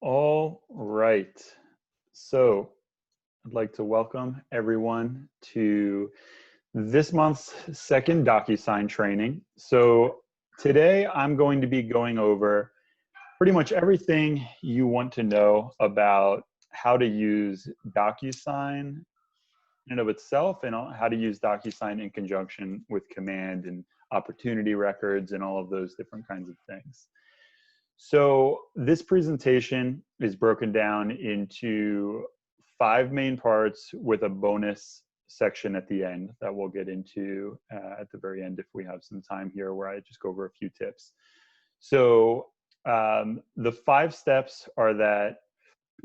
All right. So I'd like to welcome everyone to this month's second DocuSign training. So today I'm going to be going over pretty much everything you want to know about how to use DocuSign in and of itself and how to use DocuSign in conjunction with command and opportunity records and all of those different kinds of things. So this presentation is broken down into 5 main parts with a bonus section at the end that we'll get into at the very end if we have some time here, where I just go over a few tips. So the 5 steps are that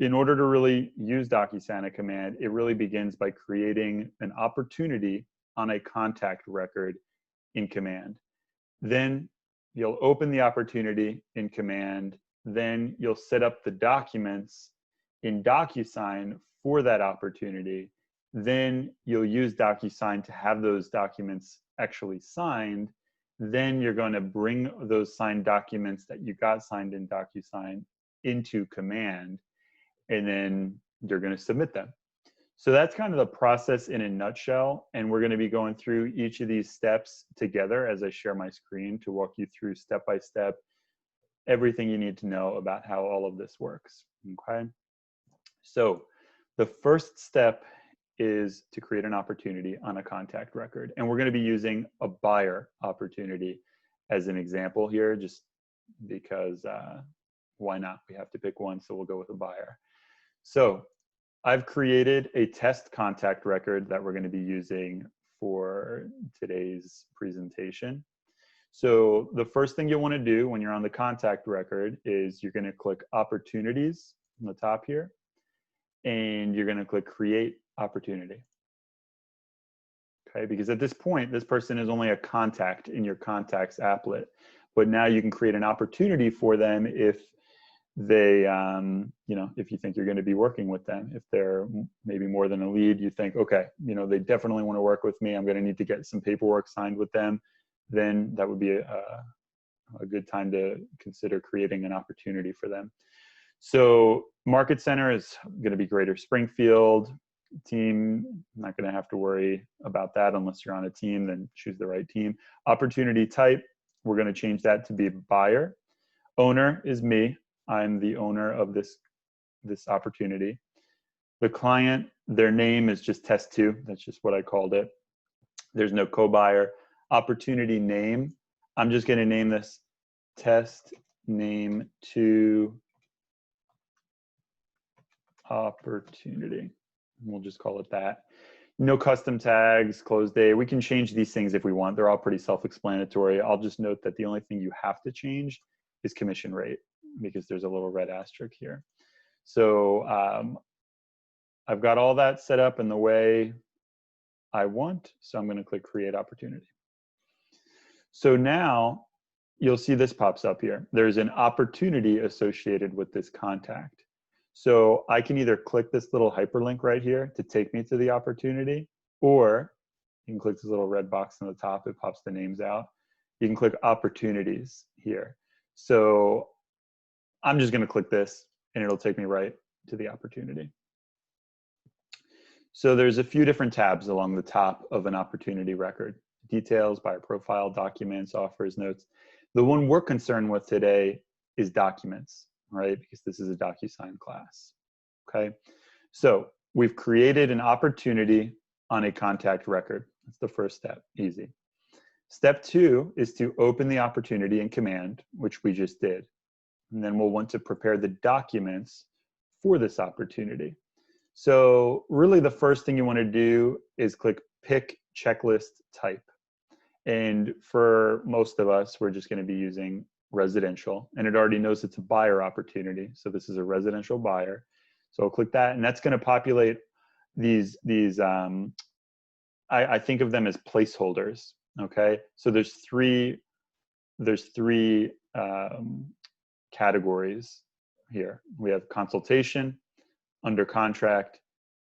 in order to really use DocuSign command, it really begins by creating an opportunity on a contact record in command. Then you'll open the opportunity in command. Then you'll set up the documents in DocuSign for that opportunity. Then you'll use DocuSign to have those documents actually signed. Then you're going to bring those signed documents that you got signed in DocuSign into command, and then you're going to submit them. So that's kind of the process in a nutshell, and we're going to be going through each of these steps together as I share my screen to walk you through step by step everything you need to know about how all of this works. Okay. So the first step is to create an opportunity on a contact record, and we're going to be using a buyer opportunity as an example here, just because why not? We have to pick one, so we'll go with a buyer. So I've created a test contact record that we're going to be using for today's presentation. So the first thing you'll want to do when you're on the contact record is you're going to click Opportunities on the top here, and you're going to click Create Opportunity. Okay, because at this point, this person is only a contact in your contacts applet, but now you can create an opportunity for them if they, if you think you're going to be working with them. If they're maybe more than a lead, you think, okay, they definitely want to work with me. I'm going to need to get some paperwork signed with them. Then that would be a good time to consider creating an opportunity for them. So Market Center is going to be Greater Springfield. Team, not going to have to worry about that unless you're on a team, then choose the right team. Opportunity type, we're going to change that to be buyer. Owner is me. I'm the owner of this opportunity. The client, their name is just test 2. That's just what I called it. There's no co-buyer. Opportunity name, I'm just going to name this test name 2 opportunity. We'll just call it that. No custom tags, close day. We can change these things if we want. They're all pretty self-explanatory. I'll just note that the only thing you have to change is commission rate, because there's a little red asterisk here. So I've got all that set up in the way I want. So I'm going to click Create Opportunity. So now you'll see this pops up here. There's an opportunity associated with this contact. So I can either click this little hyperlink right here to take me to the opportunity, or you can click this little red box on the top. It pops the names out. You can click Opportunities here. So I'm just going to click this, and it'll take me right to the opportunity. So there's a few different tabs along the top of an opportunity record: details, buyer profile, documents, offers, notes. The one we're concerned with today is documents, right? Because this is a DocuSign class. Okay. So we've created an opportunity on a contact record. That's the first step. Easy. Step 2 is to open the opportunity in command, which we just did. And then we'll want to prepare the documents for this opportunity. So really the first thing you want to do is click Pick Checklist Type. And for most of us, we're just going to be using residential, and it already knows it's a buyer opportunity. So this is a residential buyer. So I'll click that, and that's going to populate these I think of them as placeholders. Okay. So there's three categories here. We have consultation, under contract,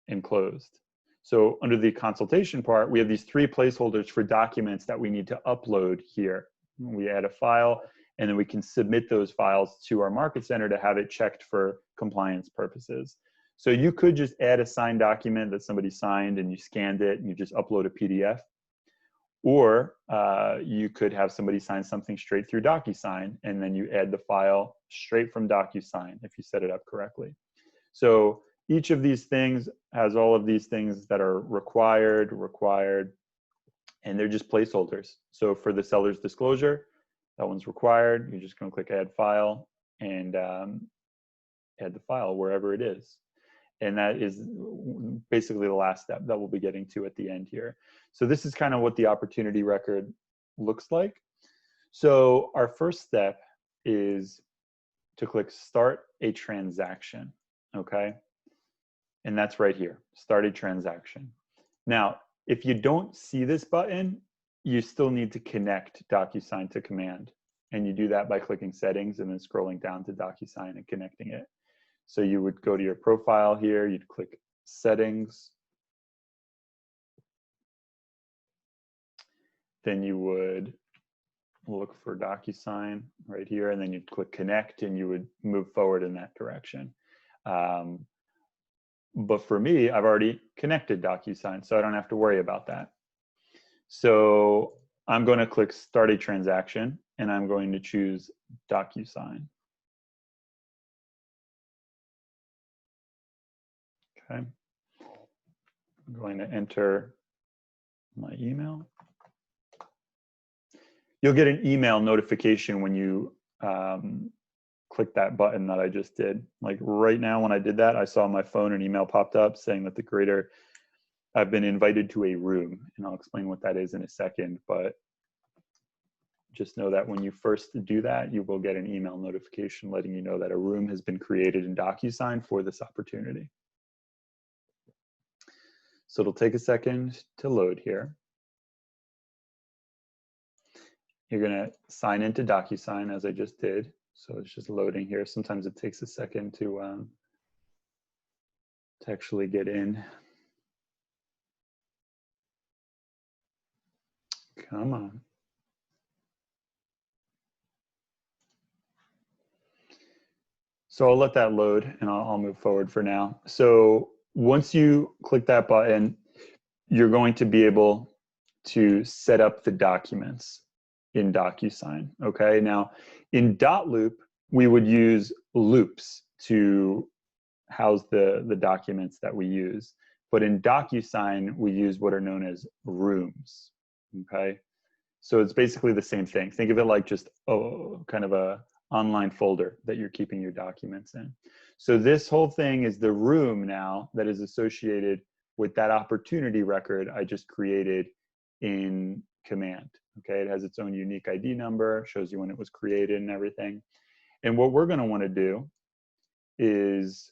and closed. So under the consultation part, we have these 3 placeholders for documents that we need to upload here. We add a file, and then we can submit those files to our Market Center to have it checked for compliance purposes. So you could just add a signed document that somebody signed and you scanned it and you just upload a PDF. Or you could have somebody sign something straight through DocuSign, and then you add the file straight from DocuSign if you set it up correctly. So each of these things has all of these things that are required, and they're just placeholders. So for the seller's disclosure, that one's required. You're just going to click Add File and add the file wherever it is. And that is basically the last step that we'll be getting to at the end here. So this is kind of what the opportunity record looks like. So our first step is to click Start a Transaction, okay? And that's right here, Start a Transaction. Now, if you don't see this button, you still need to connect DocuSign to Command. And you do that by clicking Settings and then scrolling down to DocuSign and connecting it. So you would go to your profile here, you'd click Settings. Then you would look for DocuSign right here, and then you'd click Connect, and you would move forward in that direction. But for me, I've already connected DocuSign, so I don't have to worry about that. So I'm going to click Start a Transaction, and I'm going to choose DocuSign. Okay. I'm going to enter my email. You'll get an email notification when you click that button that I just did. Like right now when I did that, I saw on my phone an email popped up saying that the creator, I've been invited to a room, and I'll explain what that is in a second, but just know that when you first do that, you will get an email notification letting you know that a room has been created in DocuSign for this opportunity. So it'll take a second to load here. You're going to sign into DocuSign as I just did. So it's just loading here. Sometimes it takes a second to actually get in. Come on. So I'll let that load and I'll move forward for now. So once you click that button, you're going to be able to set up the documents in DocuSign, okay? Now, in .loop, we would use loops to house the documents that we use. But in DocuSign, we use what are known as rooms, okay? So it's basically the same thing. Think of it like just kind of a online folder that you're keeping your documents in. So this whole thing is the room now that is associated with that opportunity record I just created in Command. Okay, it has its own unique ID number, shows you when it was created and everything. And what we're going to want to do is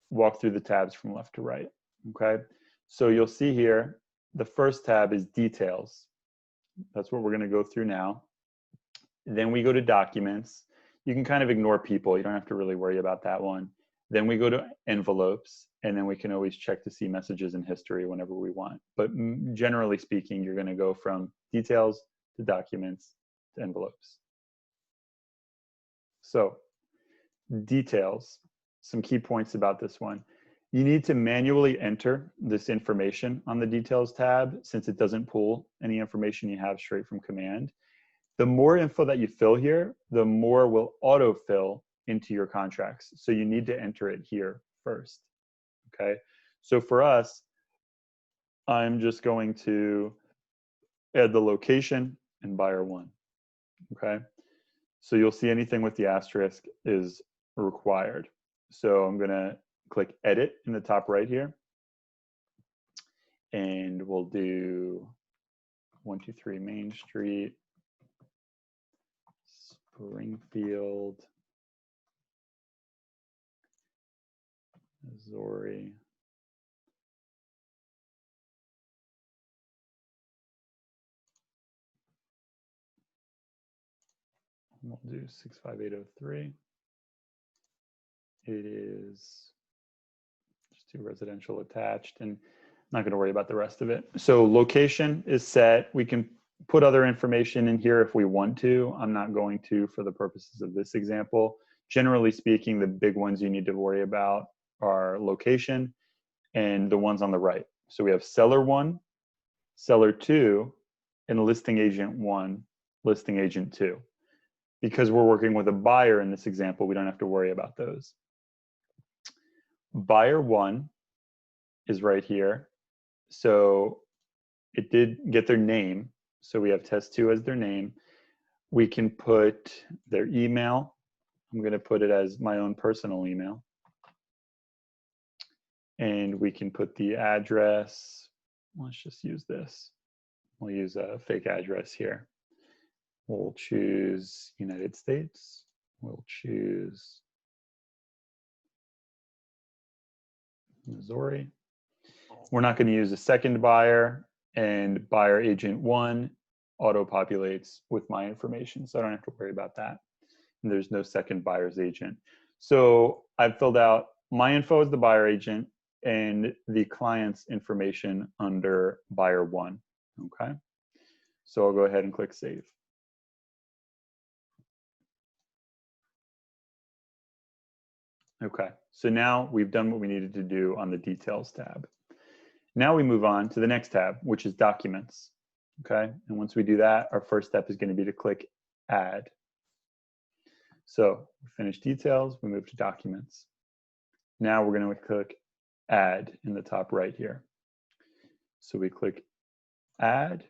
walk through the tabs from left to right. Okay, so you'll see here the first tab is Details. That's what we're going to go through now. Then we go to Documents. You can kind of ignore People. You don't have to really worry about that one. Then we go to Envelopes, and then we can always check to see messages in history whenever we want. But generally speaking, you're going to go from Details to Documents to Envelopes. So Details, some key points about this one. You need to manually enter this information on the Details tab since it doesn't pull any information you have straight from Command. The more info that you fill here, the more will autofill into your contracts. So you need to enter it here first, okay? So for us, I'm just going to add the location and buyer one, okay? So you'll see anything with the asterisk is required. So I'm gonna click Edit in the top right here, and we'll do 123 Main Street, Springfield, Missouri. We'll do 65803. It is just two residential attached, and I'm not going to worry about the rest of it. So location is set. We can put other information in here if we want to. I'm not going to for the purposes of this example. Generally speaking, the big ones you need to worry about are location and the ones on the right. So we have seller 1, seller 2, and listing agent 1, listing agent 2. Because we're working with a buyer in this example, we don't have to worry about those. Buyer 1 is right here. So it did get their name. So we have test 2 as their name. We can put their email. I'm going to put it as my own personal email. And we can put the address. Let's just use this. We'll use a fake address here. We'll choose United States. We'll choose Missouri. We're not going to use a second buyer, and buyer agent 1 auto-populates with my information, so I don't have to worry about that. And there's no second buyer's agent. So I've filled out my info as the buyer agent and the client's information under buyer 1, okay? So I'll go ahead and click save. Okay, so now we've done what we needed to do on the Details tab. Now we move on to the next tab, which is Documents, okay? And once we do that, our first step is going to be to click Add. So we finish Details, we move to Documents. Now we're going to click Add in the top right here. So we click Add,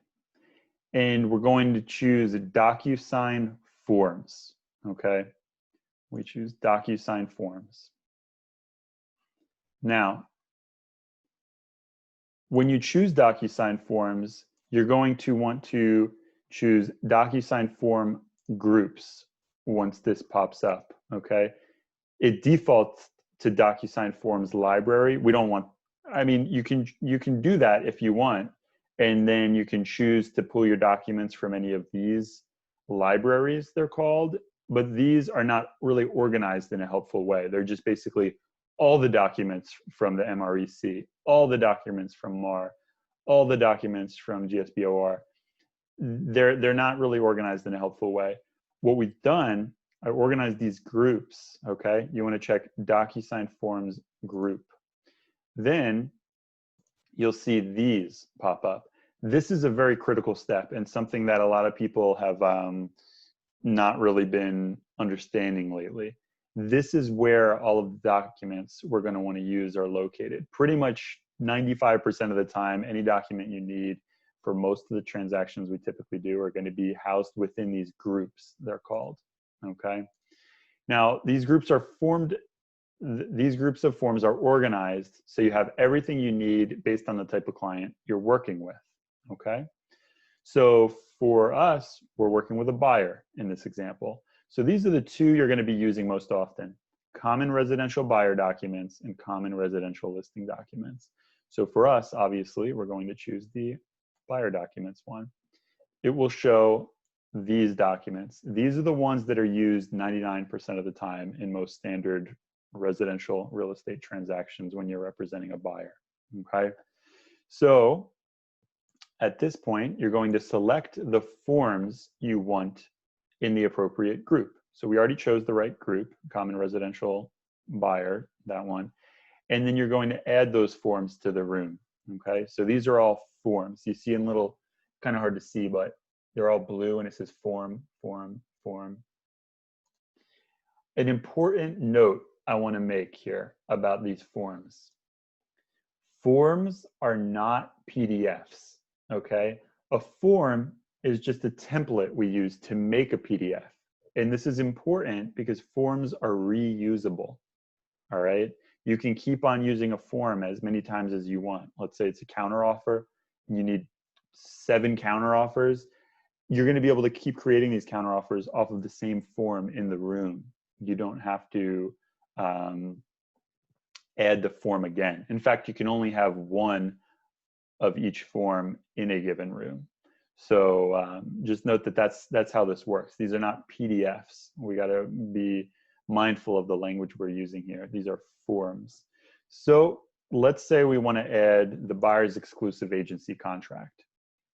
and we're going to choose DocuSign Forms, okay? We choose DocuSign Forms. Now, when you choose DocuSign Forms, you're going to want to choose DocuSign Form Groups once this pops up, okay? It defaults to DocuSign Forms Library. We don't want, I mean, you can do that if you want, and then you can choose to pull your documents from any of these libraries, they're called, but these are not really organized in a helpful way. They're just basically all the documents from the MREC, all the documents from MAR, all the documents from GSBOR. They're not really organized in a helpful way. What we've done, I organized these groups, okay? You want to check DocuSign Forms Group. Then you'll see these pop up. This is a very critical step and something that a lot of people have not really been understanding lately. This is where all of the documents we're going to want to use are located. Pretty much 95% of the time, any document you need for most of the transactions we typically do are going to be housed within these groups, they're called, okay? Now, these groups are formed, these groups of forms are organized so you have everything you need based on the type of client you're working with, okay? So for us, we're working with a buyer in this example. So these are the two you're going to be using most often: common residential buyer documents and common residential listing documents. So for us, obviously, we're going to choose the buyer documents one. It will show these documents. These are the ones that are used 99% of the time in most standard residential real estate transactions when you're representing a buyer, okay? So at this point, you're going to select the forms you want in the appropriate group. So we already chose the right group, common residential buyer, that one. And then you're going to add those forms to the room, okay? So these are all forms. You see in little, kind of hard to see, but they're all blue and it says form, form, form. An important note I want to make here about these forms. Forms are not PDFs, okay? A form is just a template we use to make a PDF. And this is important because forms are reusable, all right? You can keep on using a form as many times as you want. Let's say it's a counteroffer, and you need 7 counteroffers. You're gonna be able to keep creating these counteroffers off of the same form in the room. You don't have to add the form again. In fact, you can only have one of each form in a given room. So just note that that's how this works. These are not PDFs. We got to be mindful of the language we're using here. These are forms. So let's say we want to add the buyer's exclusive agency contract.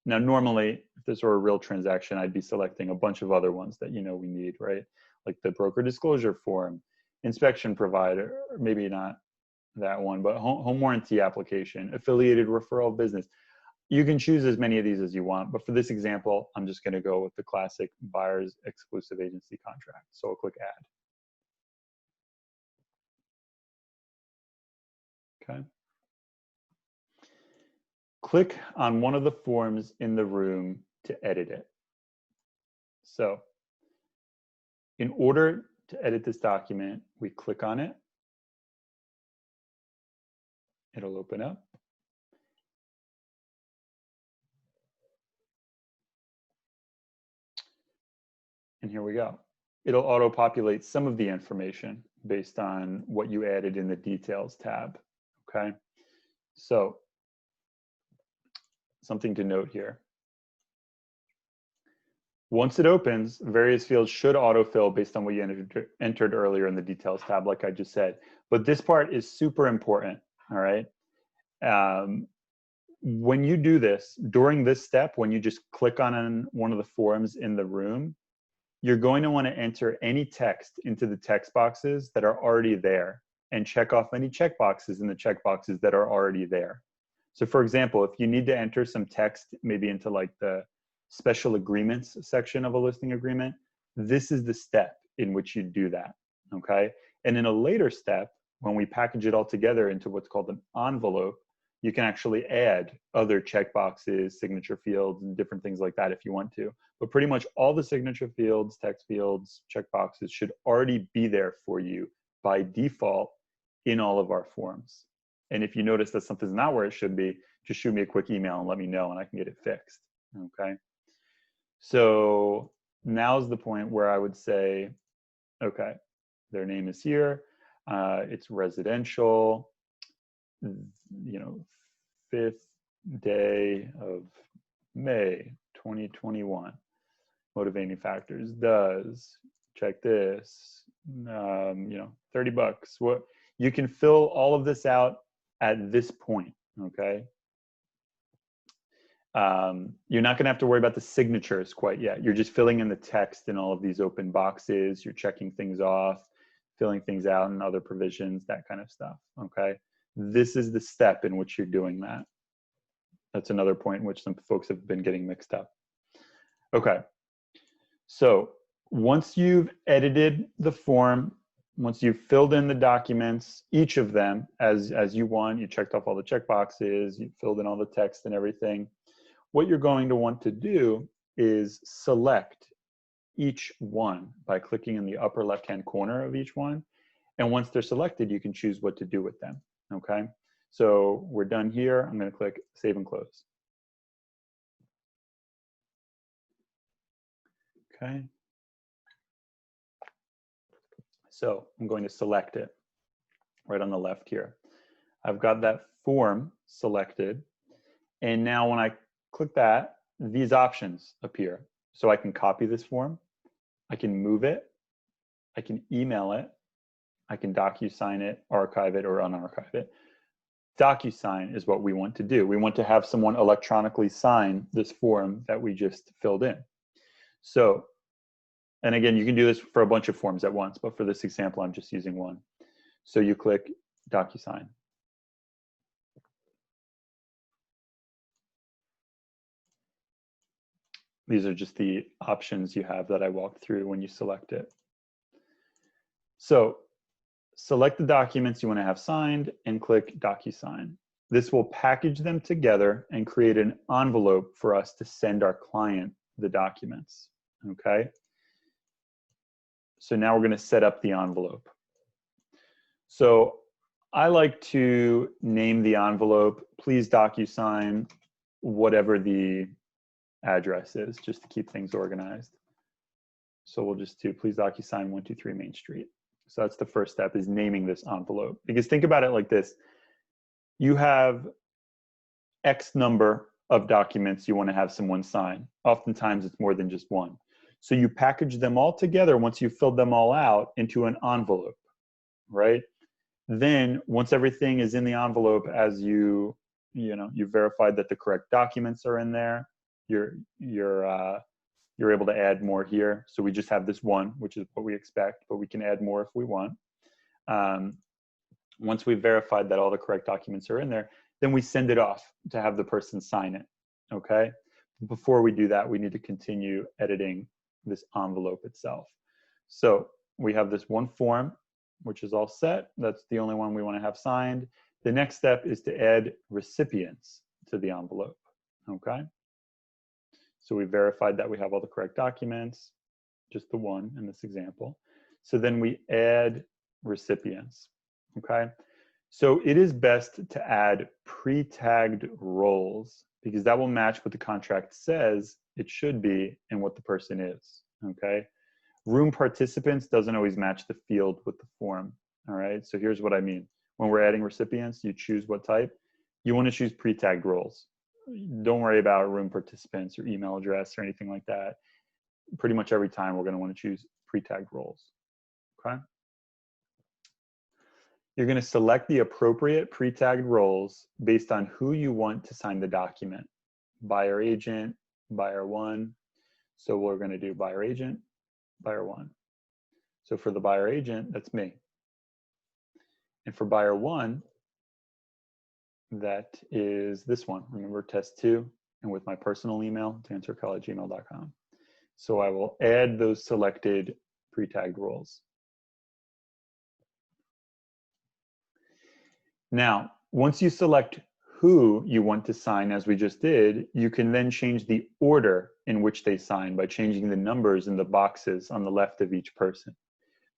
Now, normally, if this were a real transaction, I'd be selecting a bunch of other ones that we need, right? Like the broker disclosure form, inspection provider, or maybe not that one, but home warranty application, affiliated referral business. You can choose as many of these as you want, but for this example, I'm just going to go with the classic buyer's exclusive agency contract. So I'll click add. Okay. Click on one of the forms in the room to edit it. So in order to edit this document, we click on it. It'll open up. And here we go. It'll auto-populate some of the information based on what you added in the details tab, okay? So something to note here. Once it opens, various fields should autofill based on what you entered earlier in the details tab, like I just said. But this part is super important, all right? When you do this, during this step, when you just click on one of the forms in the room, you're going to want to enter any text into the text boxes that are already there and check off any checkboxes in the checkboxes that are already there. So for example, if you need to enter some text maybe into like the special agreements section of a listing agreement, this is the step in which you do that, okay? And in a later step, when we package it all together into what's called an envelope, you can actually add other checkboxes, signature fields, and different things like that if you want to. But pretty much all the signature fields, text fields, checkboxes should already be there for you by default in all of our forms. And if you notice that something's not where it should be, just shoot me a quick email and let me know and I can get it fixed, okay? So now's the point where I would say, okay, their name is here. It's residential, 5th day of May, 2021. Motivating factors does, check this, 30 bucks. What you can fill all of this out at this point, okay? You're not gonna have to worry about the signatures quite yet. You're just filling in the text in all of these open boxes. You're checking things off, filling things out and other provisions, that kind of stuff, okay? This is the step in which you're doing that. That's another point in which some folks have been getting mixed up. Okay, so once you've edited the form, once you've filled in the documents, each of them as you want, you checked off all the checkboxes, you filled in all the text and everything, what you're going to want to do is select each one by clicking in the upper left-hand corner of each one. And once they're selected, you can choose what to do with them, okay? So we're done here. I'm going to click Save and Close. Okay. So I'm going to select it right on the left here. I've got that form selected. And now when I click that, these options appear. So I can copy this form, I can move it, I can email it, I can DocuSign it, archive it, or unarchive it. DocuSign is what we want to do. We want to have someone electronically sign this form that we just filled in. So, and again, you can do this for a bunch of forms at once, but for this example, I'm just using one. So you click DocuSign. These are just the options you have that I walked through when you select it. So select the documents you want to have signed and click DocuSign. This will package them together and create an envelope for us to send our client the documents, okay? So now we're going to set up the envelope. So I like to name the envelope, please DocuSign, whatever the address is, just to keep things organized. So we'll just do please DocuSign 123 Main Street. So that's the first step, is naming this envelope. Because think about it like this. You have X number of documents you want to have someone sign. Oftentimes it's more than just one. So you package them all together once you've filled them all out into an envelope, right? Then once everything is in the envelope, as you've verified that the correct documents are in there, you're able to add more here. So we just have this one, which is what we expect, but we can add more if we want. Once we've verified that all the correct documents are in there, then we send it off to have the person sign it, okay? Before we do that, we need to continue editing this envelope itself. So we have this one form, which is all set. That's the only one we want to have signed. The next step is to add recipients to the envelope, okay? So we verified that we have all the correct documents, just the one in this example. So then we add recipients, okay? So it is best to add pre-tagged roles because that will match what the contract says it should be and what the person is, okay? Room participants doesn't always match the field with the form, all right? So here's what I mean. When we're adding recipients, you choose what type. You want to choose pre-tagged roles. Don't worry about room participants or email address or anything like that. Pretty much every time we're going to want to choose pre-tagged roles, okay? You're going to select the appropriate pre-tagged roles based on who you want to sign the document. Buyer agent, buyer one. So we're going to do buyer agent, buyer one. So for the buyer agent, that's me. And for buyer one, that is this one. Remember, test 2, and with my personal email, dancercall@gmail.com. So I will add those selected pre-tagged roles. Now, once you select who you want to sign, as we just did, you can then change the order in which they sign by changing the numbers in the boxes on the left of each person.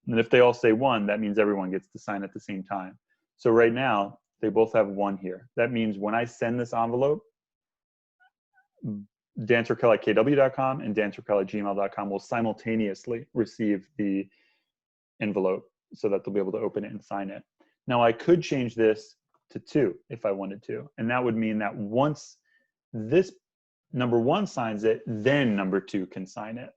And if they all say 1, that means everyone gets to sign at the same time. So right now, they both have 1 here. That means when I send this envelope, dancercall@kw.com and dancercall@gmail.com will simultaneously receive the envelope so that they'll be able to open it and sign it. Now I could change this to 2 if I wanted to, and that would mean that once this number 1 signs it, then number 2 can sign it.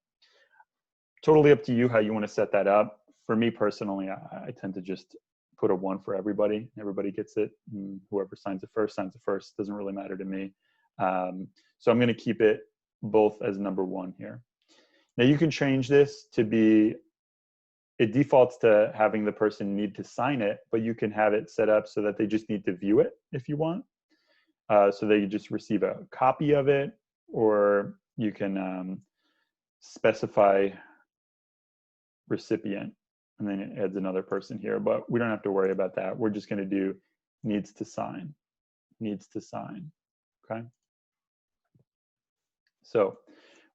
Totally up to you how you want to set that up. For me personally, I tend to just put a 1 for everybody. Everybody gets it. And whoever signs it first. Doesn't really matter to me. So I'm going to keep it both as number 1 here. Now you can change this to be, it defaults to having the person need to sign it, but you can have it set up so that they just need to view it if you want. So they just receive a copy of it, or you can specify recipient, and then it adds another person here, but we don't have to worry about that. We're just going to do needs to sign, okay? So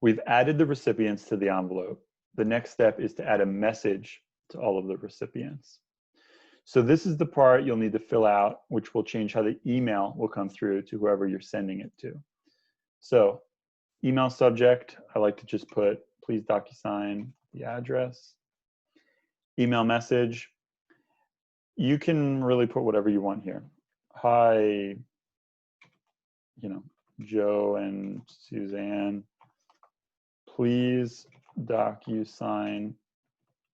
we've added the recipients to the envelope. The next step is to add a message to all of the recipients. So this is the part you'll need to fill out, which will change how the email will come through to whoever you're sending it to. So email subject, I like to just put, please DocuSign the address. Email message, you can really put whatever you want here. Hi, Joe and Suzanne, please DocuSign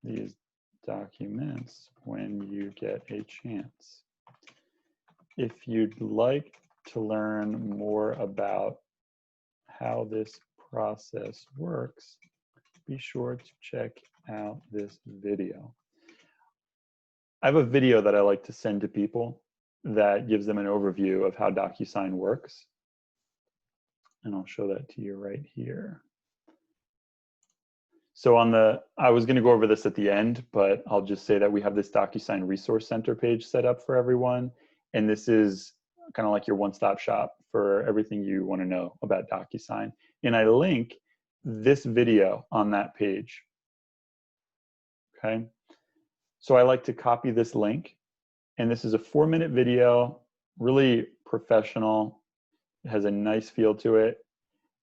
these documents when you get a chance. If you'd like to learn more about how this process works, be sure to check out this video. I have a video that I like to send to people that gives them an overview of how DocuSign works. And I'll show that to you right here. So I was going to go over this at the end, but I'll just say that we have this DocuSign Resource Center page set up for everyone. And this is kind of like your one-stop shop for everything you want to know about DocuSign. And I link this video on that page. Okay. So I like to copy this link. And this is a 4-minute video, really professional. It has a nice feel to it.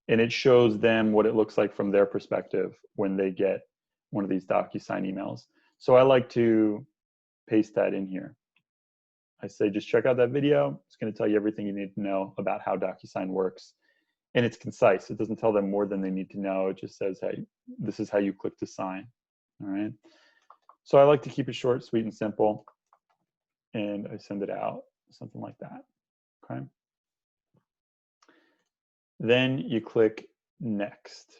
And it shows them what it looks like from their perspective when they get one of these DocuSign emails. So I like to paste that in here. I say, just check out that video. It's going to tell you everything you need to know about how DocuSign works. And it's concise. It doesn't tell them more than they need to know. It just says, hey, this is how you click to sign. All right. So I like to keep it short, sweet, and simple. And I send it out, something like that. Okay. Then you click next.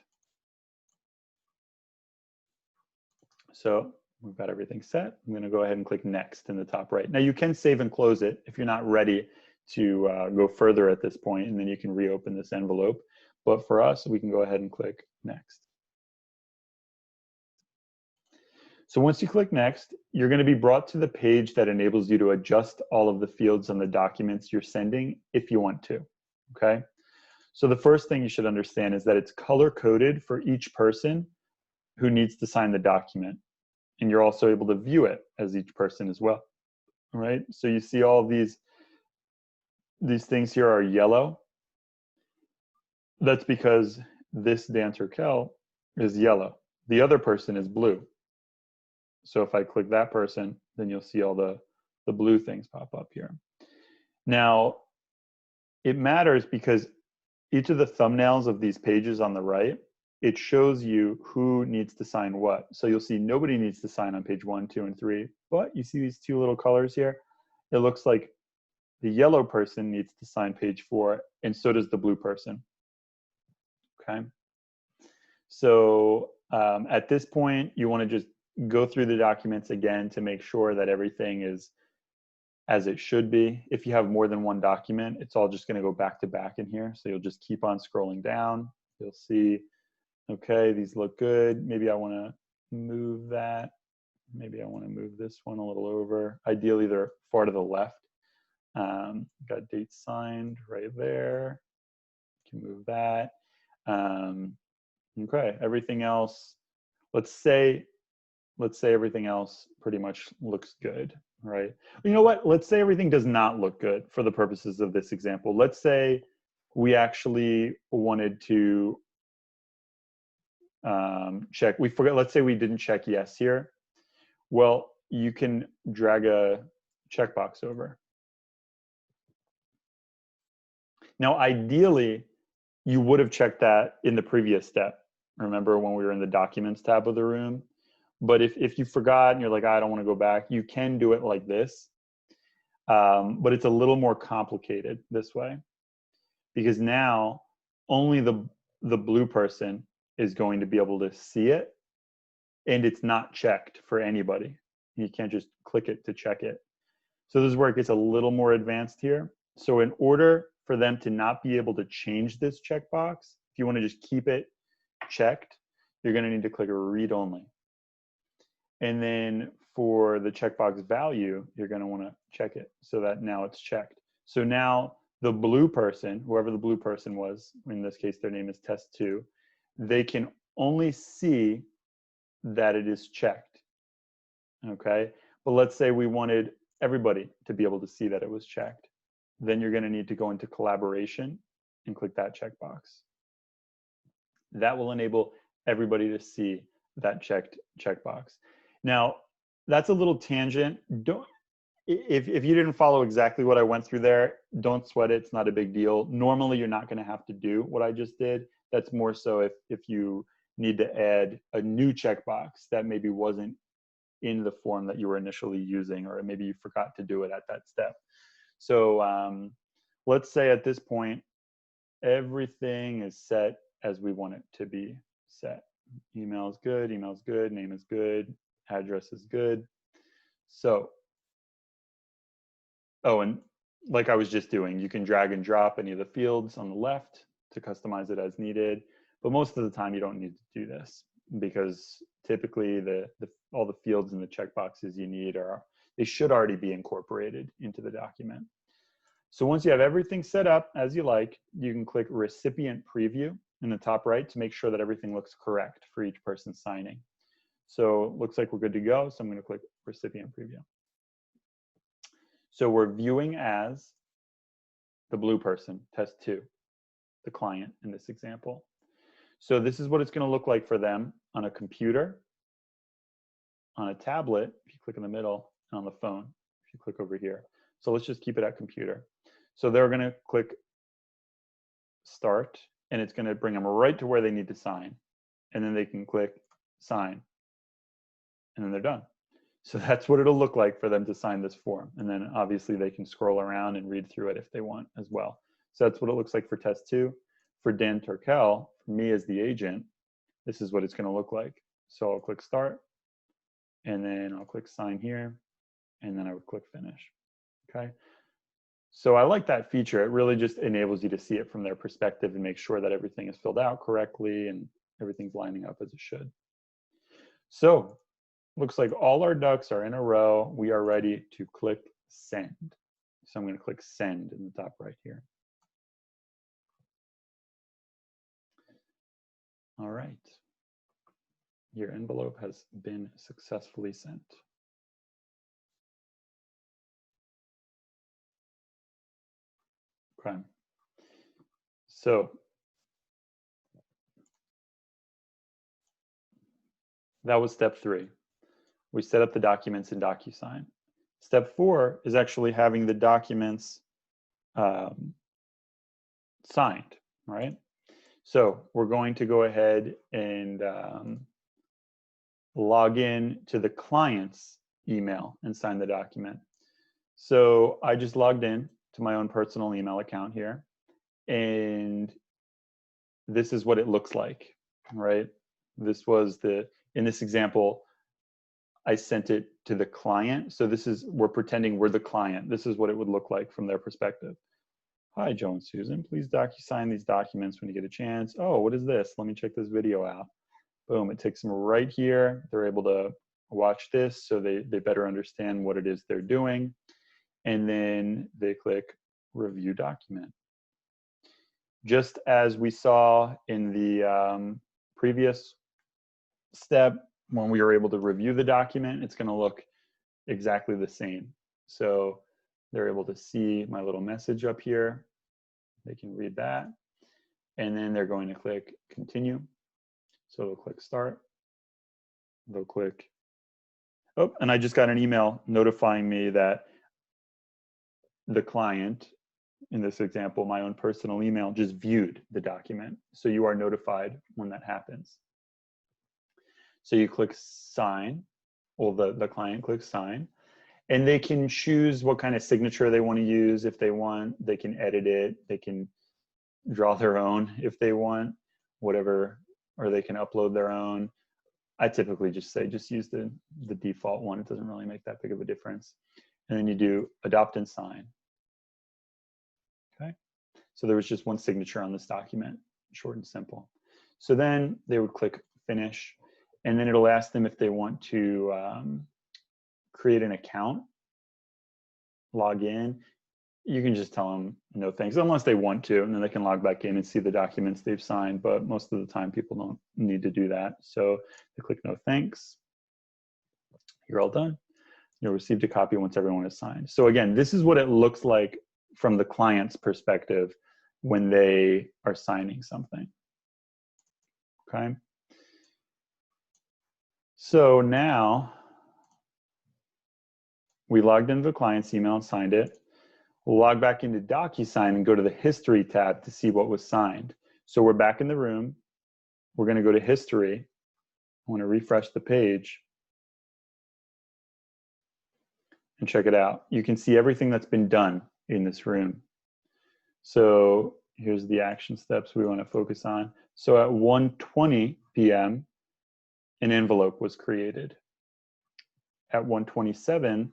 So we've got everything set. I'm going to go ahead and click next in the top right. Now you can save and close it if you're not ready to go further at this point, and then you can reopen this envelope. But for us, we can go ahead and click next. So once you click next, you're going to be brought to the page that enables you to adjust all of the fields on the documents you're sending if you want to, okay? So the first thing you should understand is that it's color-coded for each person who needs to sign the document. And you're also able to view it as each person as well, right? So you see all of these things here are yellow. That's because this Dan Turkel is yellow. The other person is blue. So if I click that person, then you'll see all the blue things pop up here. Now, it matters because each of the thumbnails of these pages on the right, it shows you who needs to sign what. So you'll see nobody needs to sign on page 1, 2, and 3, but you see these two little colors here? It looks like the yellow person needs to sign page 4, and so does the blue person, okay? So at this point, you wanna just go through the documents again to make sure that everything is as it should be. If you have more than one document, it's all just going to go back to back in here. So you'll just keep on scrolling down. You'll see, okay, these look good. Maybe I want to move that. Maybe I want to move this one a little over. Ideally, they're far to the left. Got dates signed right there. You can move that. Okay, everything else, let's say everything else pretty much looks good, right? You know what? Let's say everything does not look good for the purposes of this example. Let's say we actually wanted to check, let's say we didn't check yes here. Well, you can drag a checkbox over. Now, ideally, you would have checked that in the previous step. Remember when we were in the Documents tab of the room? But if you forgot and you're like, I don't want to go back, you can do it like this. But it's a little more complicated this way, because now only the blue person is going to be able to see it, and it's not checked for anybody. You can't just click it to check it. So this is where it gets a little more advanced here. So in order for them to not be able to change this checkbox, if you want to just keep it checked, you're going to need to click read only. And then for the checkbox value, you're going to want to check it so that now it's checked. So now the blue person, whoever the blue person was, in this case their name is test 2, they can only see that it is checked, okay? But let's say we wanted everybody to be able to see that it was checked. Then you're going to need to go into collaboration and click that checkbox. That will enable everybody to see that checked checkbox. Now, that's a little tangent. If you didn't follow exactly what I went through there, don't sweat it. It's not a big deal. Normally, you're not going to have to do what I just did. That's more so if you need to add a new checkbox that maybe wasn't in the form that you were initially using, or maybe you forgot to do it at that step. So let's say at this point, everything is set as we want it to be set. Email is good, name is good, address is good. So, oh, and like I was just doing, you can drag and drop any of the fields on the left to customize it as needed. But most of the time you don't need to do this, because typically all the fields and the checkboxes you need they should already be incorporated into the document. So once you have everything set up as you like, you can click Recipient Preview in the top right to make sure that everything looks correct for each person signing. So it looks like we're good to go. So I'm going to click Recipient Preview. So we're viewing as the blue person, test 2, the client in this example. So this is what it's going to look like for them on a computer, on a tablet, if you click in the middle, and on the phone, if you click over here. So let's just keep it at computer. So they're going to click Start, and it's going to bring them right to where they need to sign. And then they can click Sign, and then they're done. So that's what it'll look like for them to sign this form. And then obviously they can scroll around and read through it if they want as well. So that's what it looks like for test 2. For Dan Turkel, me as the agent, this is what it's going to look like. So I'll click start, and then I'll click sign here, and then I would click finish. Okay. So I like that feature. It really just enables you to see it from their perspective and make sure that everything is filled out correctly and everything's lining up as it should. So looks like all our ducks are in a row. We are ready to click send. So I'm going to click send in the top right here. All right. Your envelope has been successfully sent. Okay. So that was step 3. We set up the documents in DocuSign. Step 4 is actually having the documents signed, right? So we're going to go ahead and log in to the client's email and sign the document. So I just logged in to my own personal email account here, and this is what it looks like, right? This was in this example, I sent it to the client. So we're pretending we're the client. This is what it would look like from their perspective. Hi, Joe and Susan, please DocuSign these documents when you get a chance. Oh, what is this? Let me check this video out. Boom, it takes them right here. They're able to watch this so they better understand what it is they're doing. And then they click review document. Just as we saw in the previous step, when we were able to review the document, it's going to look exactly the same. So they're able to see my little message up here. They can read that. And then they're going to click continue. So they'll click start. They'll click, oh, and I just got an email notifying me that the client, in this example, my own personal email, just viewed the document. So you are notified when that happens. So you click sign, well, the client clicks sign, and they can choose what kind of signature they want to use. If they want, they can edit it. They can draw their own if they want, whatever, or they can upload their own. I typically just say, just use the default one. It doesn't really make that big of a difference. And then you do adopt and sign. Okay. So there was just one signature on this document, short and simple. So then they would click finish, and then it'll ask them if they want to create an account, log in. You can just tell them no thanks, unless they want to, and then they can log back in and see the documents they've signed, but most of the time people don't need to do that. So they click no thanks. You're all done. You'll receive a copy once everyone is signed. So again, this is what it looks like from the client's perspective when they are signing something. Okay. So now we logged into the client's email and signed it. We'll log back into DocuSign and go to the history tab to see what was signed. So we're back in the room. We're going to go to history. I want to refresh the page and check it out. You can see everything that's been done in this room. So here's the action steps we want to focus on. So at 1:20 p.m., an envelope was created. At 1:27,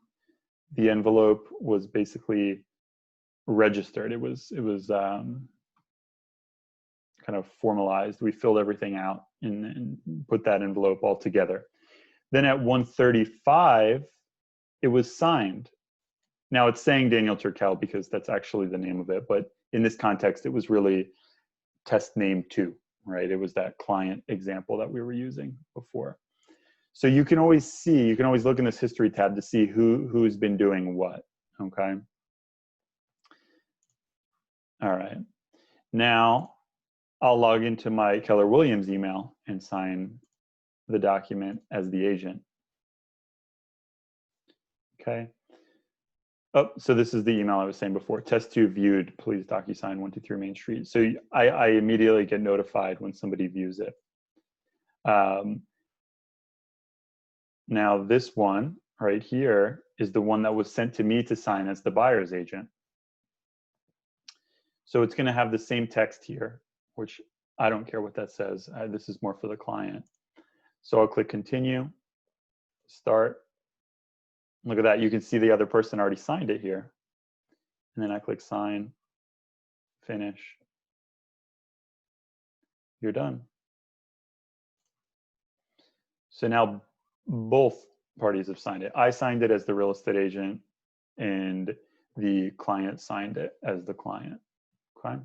the envelope was basically registered. It was kind of formalized. We filled everything out and put that envelope all together. Then at 1:35, it was signed. Now it's saying Daniel Turkel because that's actually the name of it, but in this context, it was really test name 2, right? It was that client example that we were using before. So you can always see, you can always look in this history tab to see who's been doing what, okay? All right. Now I'll log into my Keller Williams email and sign the document as the agent. Okay. Oh, so this is the email I was saying before. Test 2 viewed, please DocuSign 123 Main Street. So I immediately get notified when somebody views it. Now this one right here is the one that was sent to me to sign as the buyer's agent. So it's going to have the same text here, which I don't care what that says. This is more for the client. So I'll click continue, start. Look at that. You can see the other person already signed it here. And then I click sign, finish. You're done. So now both parties have signed it. I signed it as the real estate agent, and the client signed it as the client. Okay.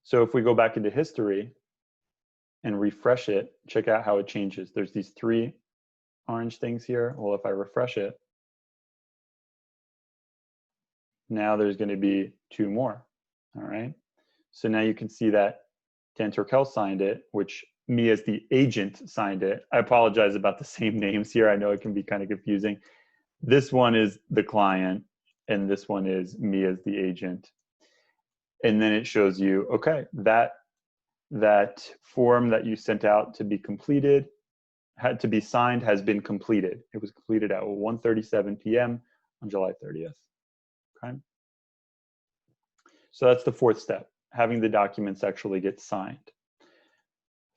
So if we go back into history and refresh it, check out how it changes. There's these 3 orange things here. Well, if I refresh it, now there's going to be 2 more. All right. So now you can see that Dan Turkel signed it, which me as the agent signed it. I apologize about the same names here. I know it can be kind of confusing. This one is the client, and this one is me as the agent. And then it shows you, okay, that form that you sent out to be completed, had to be signed, has been completed. It was completed at 1:37 p.m. on July 30th. Okay. So that's the 4th step, having the documents actually get signed.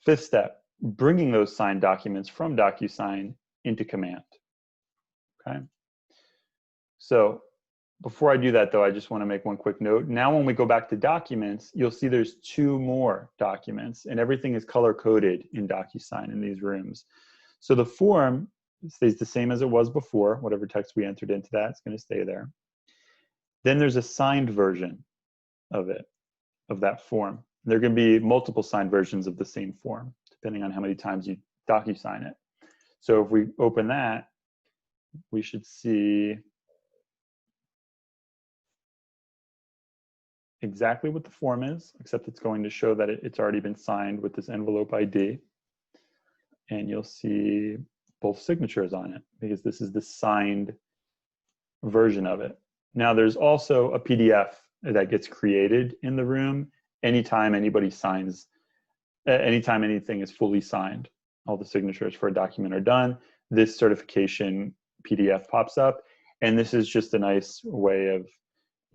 5th step, bringing those signed documents from DocuSign into Command. Okay. So before I do that, though, I just want to make one quick note. Now, when we go back to documents, you'll see there's 2 more documents, and everything is color-coded in DocuSign in these rooms. So the form stays the same as it was before. Whatever text we entered into that, it's going to stay there. Then there's a signed version of it, of that form. There can be multiple signed versions of the same form, depending on how many times you DocuSign it. So if we open that, we should see exactly what the form is, except it's going to show that it's already been signed with this envelope ID. And you'll see both signatures on it, because this is the signed version of it. Now, there's also a PDF that gets created in the room anytime anybody signs, anytime anything is fully signed. All the signatures for a document are done. This certification PDF pops up, and this is just a nice way of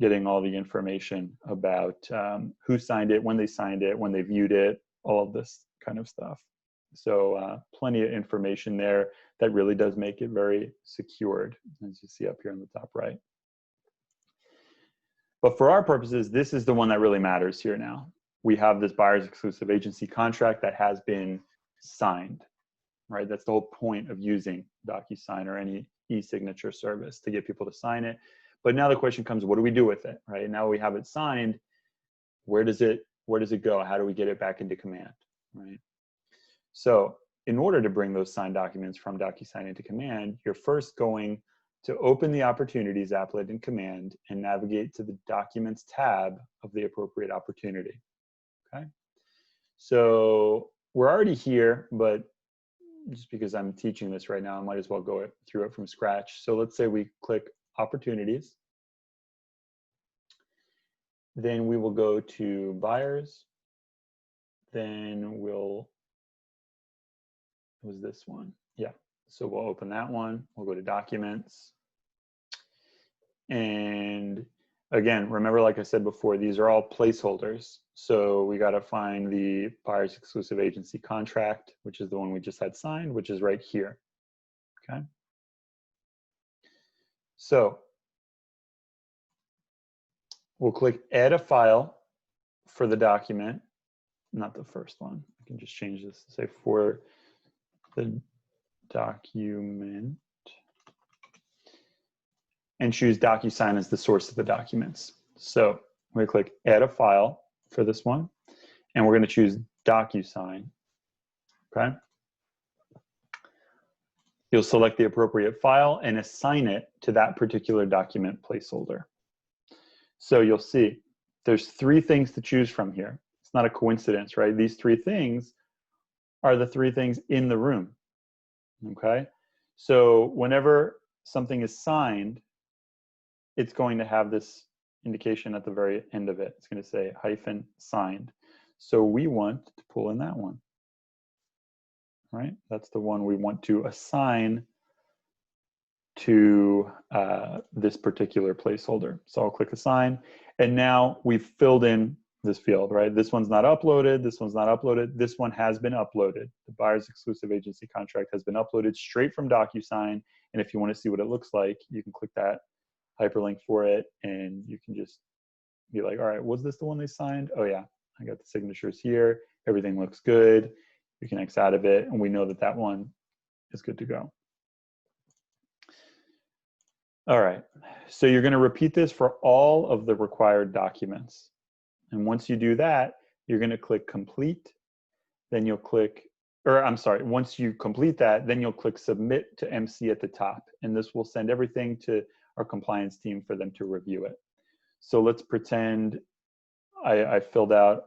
getting all the information about who signed it, when they viewed it, all of this kind of stuff. So plenty of information there that really does make it very secured, as you see up here in the top right. But for our purposes, this is the one that really matters here now. We have this buyer's exclusive agency contract that has been signed, right? That's the whole point of using DocuSign or any e-signature service, to get people to sign it. But now the question comes, what do we do with it, right? Now we have it signed. Where does it go? How do we get it back into Command, right? So in order to bring those signed documents from DocuSign into Command, you're first going to open the Opportunities applet in Command and navigate to the Documents tab of the appropriate opportunity, okay? So we're already here, but just because I'm teaching this right now, I might as well go through it from scratch. So let's say we click Opportunities. Then we will go to Buyers. Then it was this one. Yeah. So we'll open that one. We'll go to Documents. And again, remember, like I said before, these are all placeholders. So we got to find the buyer's exclusive agency contract, which is the one we just had signed, which is right here. Okay. So we'll click Add a File for the document, not the first one. I can just change this to say for the document, and choose DocuSign as the source of the documents. So we click Add a File for this one, and we're going to choose DocuSign. Okay. You'll select the appropriate file and assign it to that particular document placeholder. So you'll see there's 3 things to choose from here. It's not a coincidence, right? These 3 things are the 3 things in the room. Okay. So whenever something is signed, it's going to have this indication at the very end of it. It's going to say -signed. So we want to pull in that one, right? That's the one we want to assign to this particular placeholder. So I'll click Assign, and now we've filled in field, right? This one's not uploaded, this one's not uploaded, this one has been uploaded. The buyer's exclusive agency contract has been uploaded straight from DocuSign. And if you want to see what it looks like, you can click that hyperlink for it, and you can just be like, all right, was this the one they signed? Oh yeah, I got the signatures here. Everything looks good. You can X out of it, and we know that that one is good to go. All right, so you're going to repeat this for all of the required documents. And once you do that, you're going to click complete. Then you'll click, or I'm sorry, once you complete that, then you'll click submit to MC at the top. And this will send everything to our compliance team for them to review it. So let's pretend I filled out,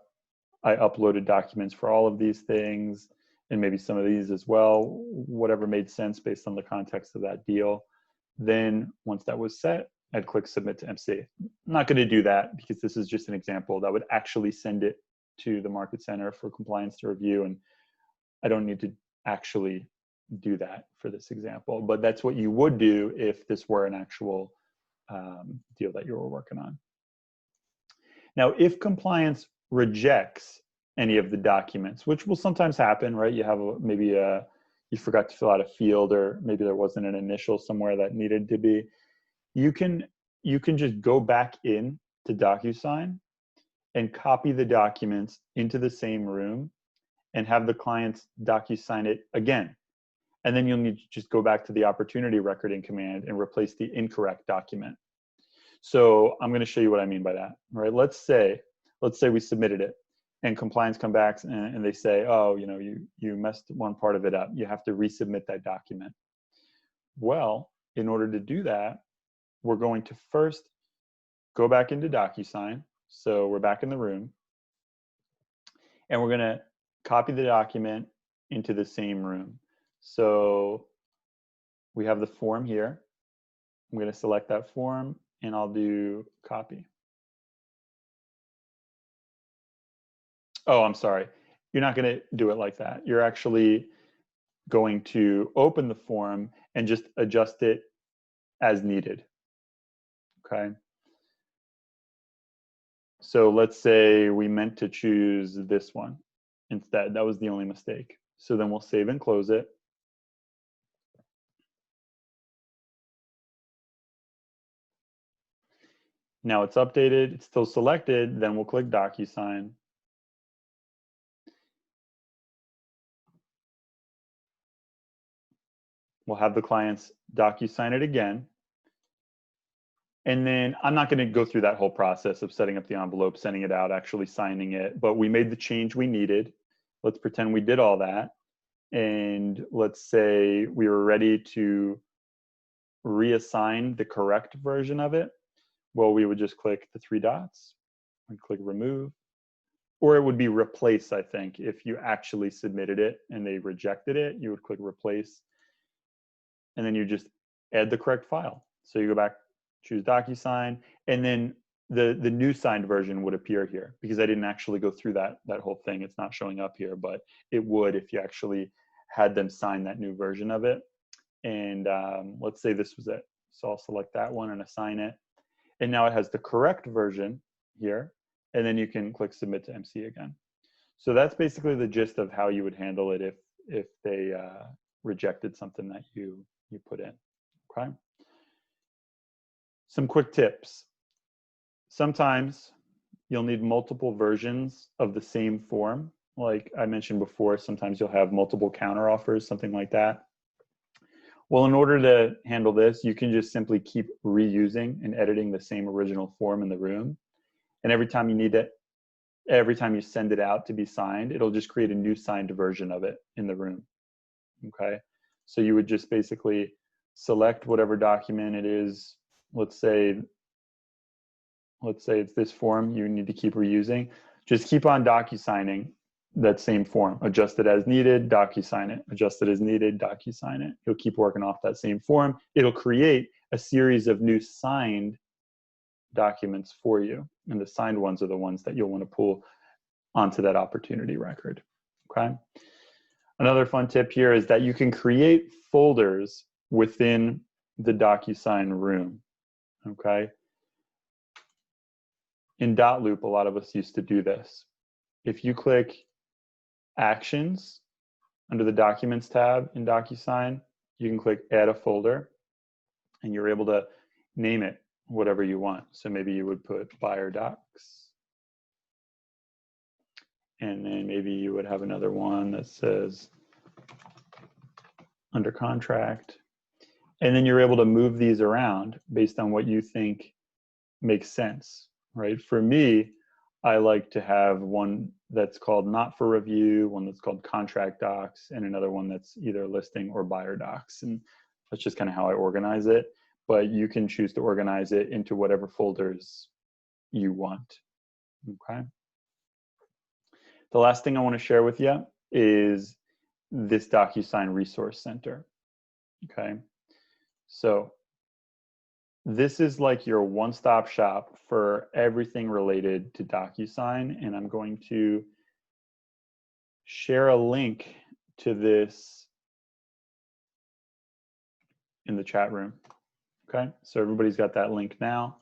I uploaded documents for all of these things, and maybe some of these as well, whatever made sense based on the context of that deal. Then once that was set, I'd click submit to MC. I'm not going to do that because this is just an example that would actually send it to the Market Center for compliance to review, and I don't need to actually do that for this example. But that's what you would do if this were an actual deal that you were working on. Now, if compliance rejects any of the documents, which will sometimes happen, right? You have maybe you forgot to fill out a field, or maybe there wasn't an initial somewhere that needed to be. You can just go back in to DocuSign and copy the documents into the same room and have the clients DocuSign it again. And then you'll need to just go back to the opportunity recording command and replace the incorrect document. So I'm going to show you what I mean by that. Right? Let's say we submitted it, and compliance come back and they say, oh, you know, you messed one part of it up. You have to resubmit that document. Well, in order to do that, we're going to first go back into DocuSign. So we're back in the room, and we're going to copy the document into the same room. So we have the form here. I'm going to select that form, and I'll do copy. Oh, I'm sorry. You're not going to do it like that. You're actually going to open the form and just adjust it as needed. Okay. So let's say we meant to choose this one instead. That was the only mistake. So then we'll save and close it. Now it's updated, it's still selected, then we'll click DocuSign. We'll have the clients DocuSign it again. And then I'm not going to go through that whole process of setting up the envelope, sending it out, actually signing it, but we made the change we needed. Let's pretend we did all that. And let's say we were ready to reassign the correct version of it. Well, we would just click the three dots and click remove, or it would be replace. I think if you actually submitted it and they rejected it, you would click replace, and then you just add the correct file. So you go back, choose DocuSign, and then the new signed version would appear here, because I didn't actually go through that whole thing. It's not showing up here, but it would if you actually had them sign that new version of it. And let's say this was it. So I'll select that one and assign it. And now it has the correct version here. And then you can click submit to MC again. So that's basically the gist of how you would handle it if they rejected something that you put in. Okay. Some quick tips. Sometimes you'll need multiple versions of the same form. Like I mentioned before, sometimes you'll have multiple counteroffers, something like that. Well, in order to handle this, you can just simply keep reusing and editing the same original form in the room. And every time you need it, every time you send it out to be signed, it'll just create a new signed version of it in the room. Okay. So you would just basically select whatever document it is. Let's say it's this form you need to keep reusing. Just keep on DocuSigning that same form. Adjust it as needed, DocuSign it. Adjust it as needed, DocuSign it. You'll keep working off that same form. It'll create a series of new signed documents for you. And the signed ones are the ones that you'll want to pull onto that opportunity record. Okay. Another fun tip here is that you can create folders within the DocuSign room. Okay. in dot-loop, a lot of us used to do this. If you click Actions under the Documents tab in DocuSign, you can click Add a Folder, and you're able to name it whatever you want. So maybe you would put Buyer Docs, and then maybe you would have another one that says Under Contract, and then you're able to move these around based on what you think makes sense, right? For me, I like to have one that's called Not for Review, one that's called Contract Docs, and another one that's either Listing or Buyer Docs. And that's just kind of how I organize it. But you can choose to organize it into whatever folders you want, okay? The last thing I want to share with you is this DocuSign Resource Center, okay? So this is like your one-stop shop for everything related to DocuSign, and I'm going to share a link to this in the chat room, okay? So everybody's got that link now.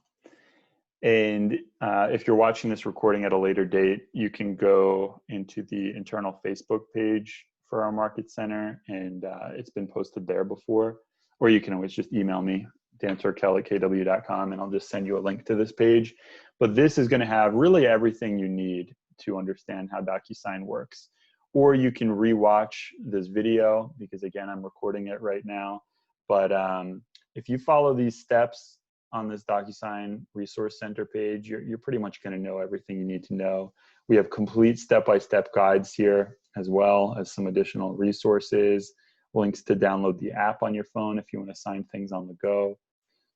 And if you're watching this recording at a later date, you can go into the internal Facebook page for our Market Center, and it's been posted there before. Or you can always just email me, danturkel@kw.com, and I'll just send you a link to this page. But this is going to have really everything you need to understand how DocuSign works. Or you can rewatch this video, because again, I'm recording it right now. But if you follow these steps on this DocuSign Resource Center page, you're pretty much going to know everything you need to know. We have complete step-by-step guides here, as well as some additional resources, links to download the app on your phone if you want to sign things on the go.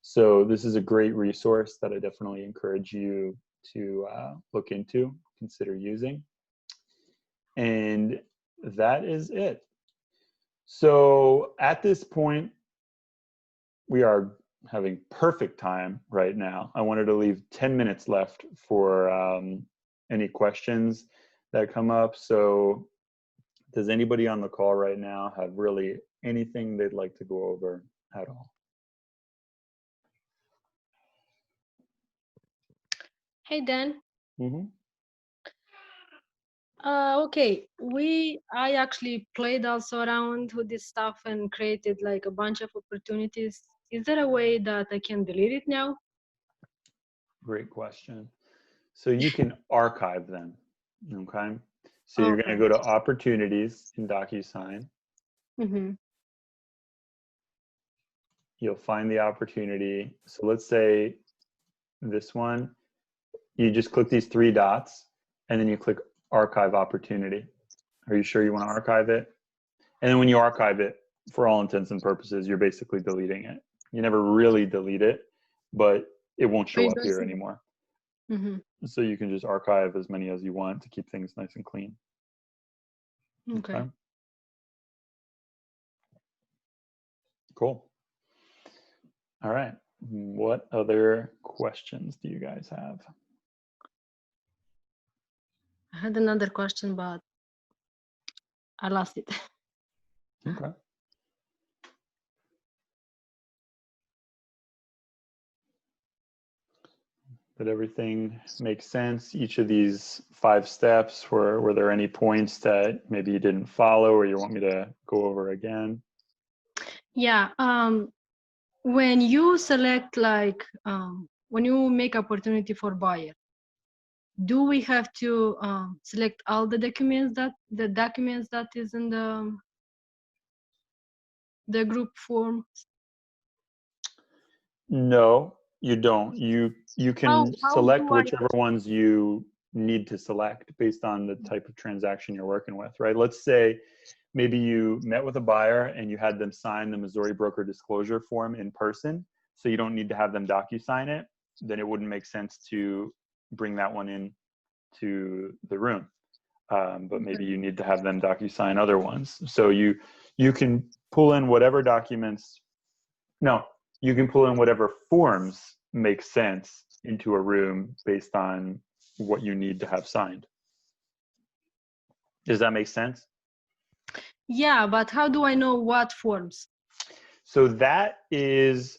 So this is a great resource that I definitely encourage you to look into, consider using. And that is it. So at this point, we are having perfect time right now. I wanted to leave 10 minutes left for any questions that come up. So does anybody on the call right now have really anything they'd like to go over at all? Hey, Dan. Mm-hmm. Okay, I actually played also around with this stuff and created like a bunch of opportunities. Is there a way that I can delete it now? Great question. So you can archive them, okay? So you're going to Okay. go to Opportunities in DocuSign. Mm-hmm. You'll find the opportunity. So let's say this one, you just click these three dots, and then you click Archive Opportunity. Are you sure you want to archive it? And then when you archive it, for all intents and purposes, you're basically deleting it. You never really delete it, but it won't show up here anymore. Mm-hmm. So you can just archive as many as you want to keep things nice and clean. Okay. Cool. All right. What other questions do you guys have? I had another question, but I lost it. Okay. Did everything make sense? Each of these 5 steps, were there any points that maybe you didn't follow or you want me to go over again? Yeah. When you select like when you make opportunity for buyer, do we have to select all the documents that is in the group form? No, you don't. You can How select do I? whichever ones you need to select based on the type of transaction you're working with, right? Let's say maybe you met with a buyer and you had them sign the Missouri broker disclosure form in person, so you don't need to have them DocuSign it. Then it wouldn't make sense to bring that one in to the room. But maybe you need to have them DocuSign other ones. So you can pull in whatever documents. No, you can pull in whatever forms make sense into a room based on what you need to have signed. Does that make sense? Yeah, but how do I know what forms? So that is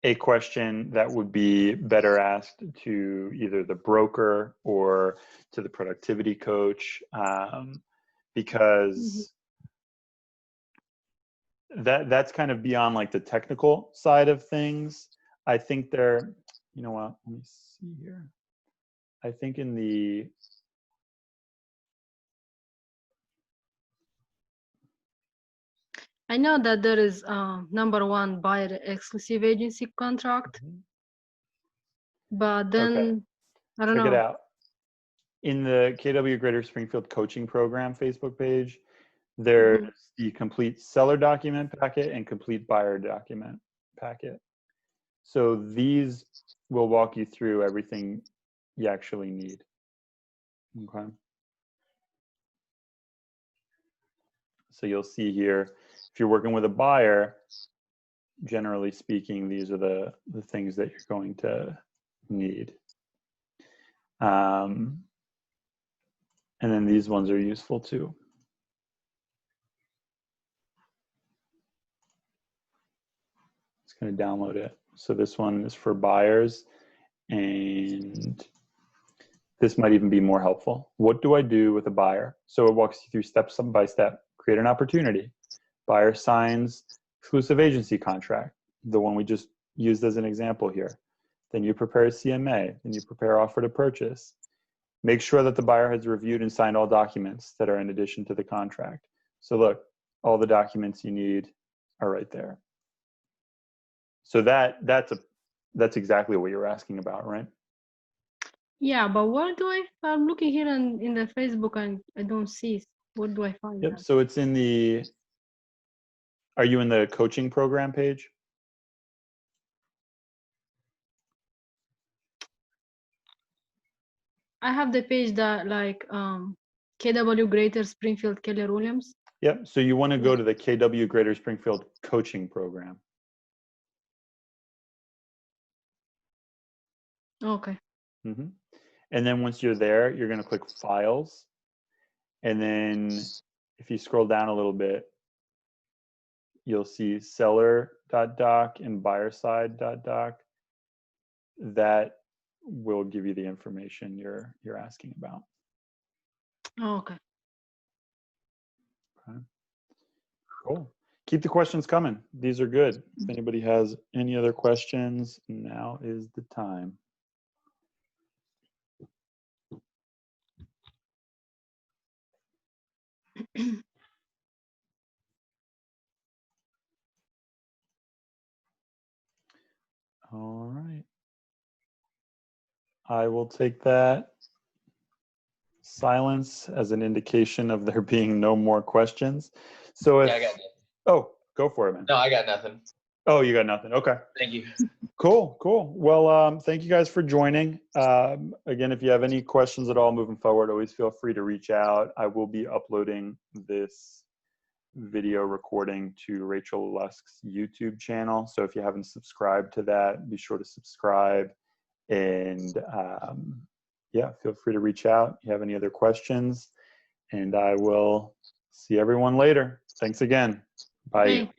a question that would be better asked to either the broker or to the productivity coach, because that's kind of beyond like the technical side of things. I think there, you know what, let me see here. I think in the, I know that there is number one buyer exclusive agency contract, but then okay, I don't check it know. out. In the KW Greater Springfield Coaching Program Facebook page, there's the complete seller document packet and complete buyer document packet. So these will walk you through everything you actually need. Okay. So you'll see here, if you're working with a buyer, generally speaking, these are the things that you're going to need. And then these ones are useful too. It's going to download it. So this one is for buyers, and this might even be more helpful. What do I do with a buyer? So it walks you through step by step. Create an opportunity. Buyer signs exclusive agency contract, the one we just used as an example here. Then you prepare a CMA. Then you prepare offer to purchase. Make sure that the buyer has reviewed and signed all documents that are in addition to the contract. So look, all the documents you need are right there. So that's exactly what you're asking about, right? Yeah, but what do I'm looking here in the Facebook and I don't see. What do I find? Yep. That? So it's in the, are you in the coaching program page? I have the page that like KW Greater Springfield Keller Williams. Yep. So you want to go to the KW Greater Springfield Coaching Program. Okay. And then once you're there, you're going to click Files. And then if you scroll down a little bit, you'll see seller.doc and buyerside.doc. That will give you the information you're asking about. Okay. Okay. Cool. Keep the questions coming. These are good. If anybody has any other questions, now is the time. All right. I will take that silence as an indication of there being no more questions. So if, yeah, I got nothing. Oh, go for it, man. No, I got nothing. Oh, you got nothing. Okay. Thank you. Cool. Well, thank you guys for joining. Again, if you have any questions at all moving forward, always feel free to reach out. I will be uploading this video recording to Rachel Lusk's YouTube channel. So if you haven't subscribed to that, be sure to subscribe. And yeah, feel free to reach out if you have any other questions. And I will see everyone later. Thanks again. Bye. Hey.